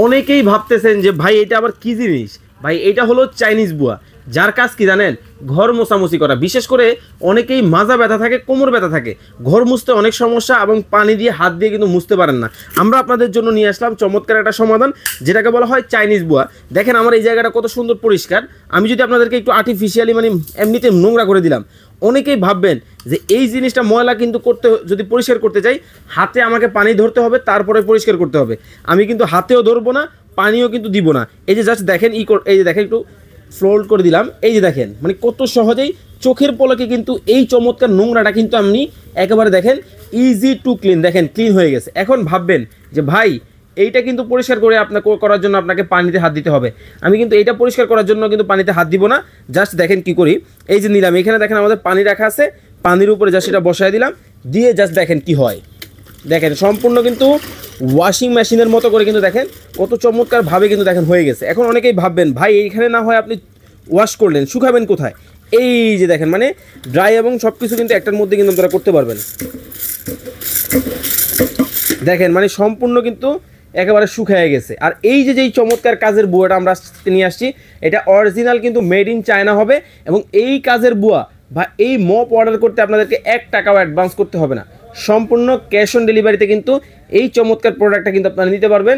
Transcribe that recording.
অনেকেই ভাবতেছেন যে ভাই এটা আবার কি জিনিস। ভাই এটা হলো চাইনিজ বুয়া, যার কাজ কি জানেন, ঘর মোছামুছি করা। বিশেষ করে অনেকেই মাজা ব্যথা থাকে, কোমর ব্যথা থাকে, ঘর মুছতে অনেক সমস্যা এবং পানি দিয়ে হাত দিয়ে কিন্তু মুছতে পারেন না। আমরা আপনাদের জন্য নিয়ে আসলাম চমৎকার একটা সমাধান, যেটাকে বলা হয় চাইনিজ বুয়া। দেখেন আমার এই জায়গাটা কত সুন্দর পরিষ্কার। আমি যদি আপনাদেরকে একটু আর্টিফিশিয়ালি মানে এমনিতে নোংরা করে দিলাম, অনেকেই ভাববেন যে এই জিনিসটা ময়লা কিন্তু করতে, যদি পরিষ্কার করতে চাই হাতে আমাকে পানি ধরতে হবে, তারপরে পরিষ্কার করতে হবে। আমি কিন্তু হাতেও ধরবো না, পানিও কিন্তু দিব না। এই যে জাস্ট দেখেন এই যে দেখেন একটু ফ্লোল্ড করে দিলাম, এই যে দেখেন মানে কত সহজেই চোখের পলকে কিন্তু এই চমৎকার নোংরাটা কিন্তু আপনি একেবারে দেখেন ইজি টু ক্লিন, দেখেন ক্লিন হয়ে গেছে। এখন ভাববেন যে ভাই এইটা কিন্তু পরিষ্কার করে আপনাকে করার জন্য আপনাকে পানিতে হাত দিতে হবে। আমি কিন্তু এইটা পরিষ্কার করার জন্য কিন্তু পানিতে হাত দিব না। জাস্ট দেখেন কি করি, এই যে নিলাম, এখানে দেখেন আমাদের পানি রাখা আছে, পানির উপরে জাস্ট এটা বসায় দিলাম, দিয়ে জাস্ট দেখেন কি হয়। দেখেন সম্পূর্ণ কিন্তু ওয়াশিং মেশিনের মতো করে কিন্তু দেখেন কত চমৎকারভাবে কিন্তু দেখেন হয়ে গেছে। এখন অনেকেই ভাববেন ভাই এইখানে না হয় আপনি ওয়াশ করলেন, শুকাবেন কোথায়? এই যে দেখেন মানে ড্রাই এবং সব কিছু কিন্তু একটার মধ্যে কিন্তু আপনারা করতে পারবেন। দেখেন মানে সম্পূর্ণ কিন্তু একেবারে শুকিয়ে গেছে। আর এই যে যেই চমৎকার কাজের বুয়াটা আমরা নিয়ে আসছি, এটা অরিজিনাল কিন্তু মেড ইন চায়না হবে। এবং এই কাজের বুয়া বা এই মপ অর্ডার করতে আপনাদেরকে 1 টাকাও অ্যাডভান্স করতে হবে না, সম্পূর্ণ ক্যাশ অন ডেলিভারিতে কিন্তু এই চমৎকার প্রোডাক্টটা কিন্তু আপনারা নিতে পারবেন।